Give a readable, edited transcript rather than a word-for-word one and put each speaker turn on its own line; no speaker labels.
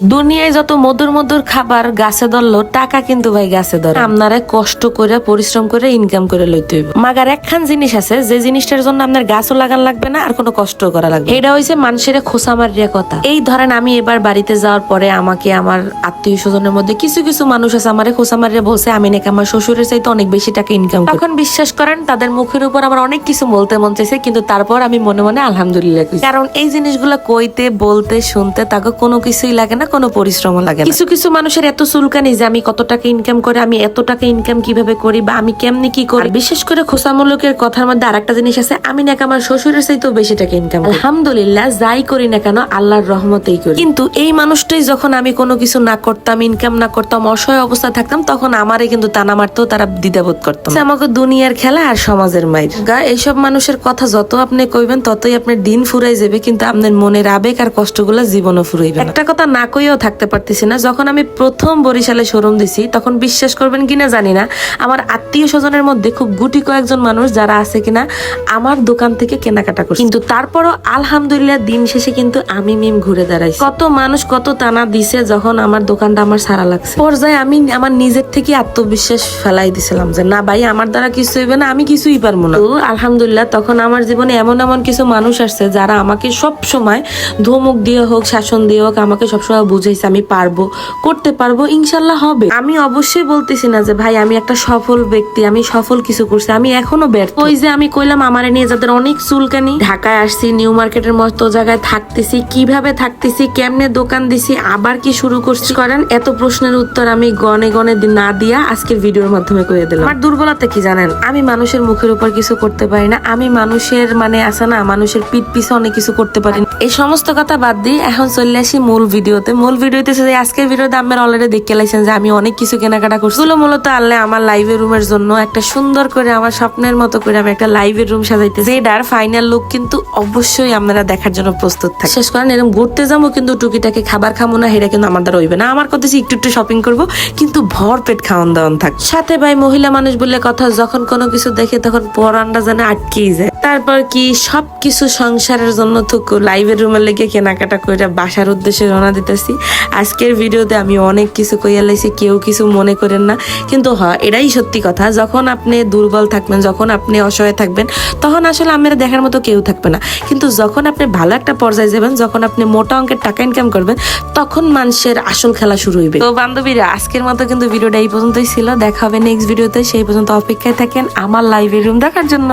দুনিয়ায় যত মধুর মধুর খাবার গাছে ধরলো টাকা কিন্তু ভাই গাছে ধরে আপনারা কষ্ট করে পরিশ্রম করে ইনকাম করে লইতে হইব। মাগার একখান জিনিস আছে যে জিনিসটার জন্য আপনার গাছও লাগান লাগবে না আর কোনো কষ্ট করা লাগবে। এটা হইছে মানুষের খোসা মারিয়া কথা। এই ধরেন আমি এবার বাড়িতে যাওয়ার পরে আমাকে আমার আত্মীয় স্বজনের মধ্যে কিছু কিছু মানুষ আছে আমারে খোসা মারিয়া বলছে আমি নাকি আমার শ্বশুরের চাইতে অনেক বেশি টাকা ইনকাম করি। তখন বিশ্বাস করেন তাদের মুখের উপর আমার অনেক কিছু বলতে মন চাইছে, কিন্তু তারপর আমি মনে মনে আলহামদুলিল্লাহ কইছি। কারণ এই জিনিসগুলো কইতে বলতে শুনতে তাকে কোনো কিছুই লাগে না, কোনো পরিশ্রম লাগে না। কিছু কিছু মানুষের এত চুলকানি যে আমি কত টাকা ইনকাম করে, আমি এত টাকা ইনকাম কিভাবে করি বা আমি কেমনি কি করি। বিশেষ করে খোসামূলকের কথার মধ্যে আরেকটা জিনিস আছে, আমি নাকি আমার শ্বশুরের চাইতেও বেশি টাকা ইনকাম করি। আলহামদুলিল্লাহ যাই করি না কেন আল্লাহর রহমতেই করি। কিন্তু এই মানুষটাই যখন আমি কোনো কিছু না করতাম, ইনকাম না করতাম, অসহায় অবস্থায় থাকতাম, তখন আমারে কিন্তু টানা মারতেও তারা দ্বিধাবোধ করতো। আমাকে দুনিয়ার খেলা আর সমাজের মাইর এইসব মানুষের কথা যত আপনি কইবেন ততই আপনার দিন ফুরাই যাবে, কিন্তু আপনার মনের আবেগ আর কষ্টগুলো জীবনও ফুরাইবে। একটা কথা না কইও থাকতে পারতেছি না, যখন আমি প্রথম বরিশালে শোরুম দিছি তখন বিশ্বাস করবেন কিনা জানি না, আমার আত্মীয় স্বজনের মধ্যে খুব গুটি কয়েকজন মানুষ যারা আছে কিনা আমার দোকান থেকে কেনাকাটা করছে। কিন্তু তারপরও আলহামদুলিল্লাহ দিন শেষে কিন্তু আমি মিম ঘুরে দাঁড়াইছি। কত মানুষ কত টানা দিছে, যখন আমার দোকানটা আমার সারা লাগছে পর্যায়ে আমি আমার নিজের থেকে আত্মবিশ্বাস ফেলাই দিছিলাম যে না ভাই আমার দ্বারা কিছু হইবে না, আমি কিছুই পারবো না। আলহামদুলিল্লাহ তখন আমার জীবনে এমন এমন কিছু মানুষ আসছে যারা আমাকে সব সময় ধমক দিয়ে হোক শাসন দিয়ে হোক আমাকে সবসময় বুঝাইছে আমি পারবো, করতে পারবো, ইনশাল্লাহ হবে। আমি অবশ্যই বলতেছি না যে ভাই আমি একটা সফল ব্যক্তি, আমি সফল কিছু করছি, আমি এখনো ব্যর্থ। ওই যে আমি কইলাম আমারে নিয়ে যাদের অনেক চুলকানি, ঢাকায় আসছি, নিউ মার্কেটের মতো জায়গায় থাকতেছি, কিভাবে থাকতেছি, কেমনে দোকান দিছি, আবার কি শুরু করছি করেন, এত প্রশ্নের উত্তর আমি গনে গনে না দিয়া আজকের ভিডিওর মাধ্যমে কইয়ে দিলাম। আমার দুর্বলতা কি জানেন, আমি মানুষের মুখের উপর কিছু করতে পারি না, আমি মানুষের আছে না মানুষের পিঠ পিছে অনেক কিছু করতে পারি না। এই সমস্ত কথা বাদ দিয়ে এখন চলে আসি মূল ভিডিওতে। আজকের ভিডিওতে আপনারা অলরেডি দেখতে লাইছেন যে আমি অনেক কিছু কেনাকাটা করছি। মূলত আনলে আমার লাইভের রুমের জন্য একটা সুন্দর করে আমার স্বপ্নের মতো করে আমি একটা লাইভের রুম সাজাইতেছি। এটার ফাইনাল লুক কিন্তু অবশ্যই আপনারা দেখার জন্য প্রস্তুত থাকেন। শেষ করেন এরকম ঘুরতে যাবো কিন্তু টুকিটাকে খাবার খাবো না, এটা কিন্তু আমার দ্বারা হইবে না। আমার কথা একটু একটু শপিং করবো কিন্তু ভরপেট খাওয়ান দাওয়ান থাক। সাথে ভাই মহিলা মানুষ বললে কথা, যখন কোনো কিছু দেখে তখন পরানটা যেন আটকেই যায়। তারপর কি সবকিছু সংসারের জন্য থুকু লাইভের রুমে লেগে কেনাকাটা করে বাসার উদ্দেশ্যে রওনা দিতেছি। আজকের ভিডিওতে আমি অনেক কিছু কইয়া লাইছি, কেউ কিছু মনে করেন না, কিন্তু এটাই সত্যি কথা, যখন আপনি দুর্বল থাকবেন, যখন আপনি অসহায় থাকবেন তখন আসলে আমরা দেখার মতো কেউ থাকবে না। কিন্তু যখন আপনি ভালো একটা পর্যায়ে যাবেন, যখন আপনি মোটা অঙ্কের টাকা ইনকাম করবেন, তখন মানুষের আসল খেলা শুরু হইবে। তো বান্ধবীরা আজকের মতো কিন্তু ভিডিওটা এই পর্যন্তই ছিল। দেখা হবে নেক্সট ভিডিওতে, সেই পর্যন্ত অপেক্ষায় থাকেন আমার লাইভের রুম দেখার জন্য।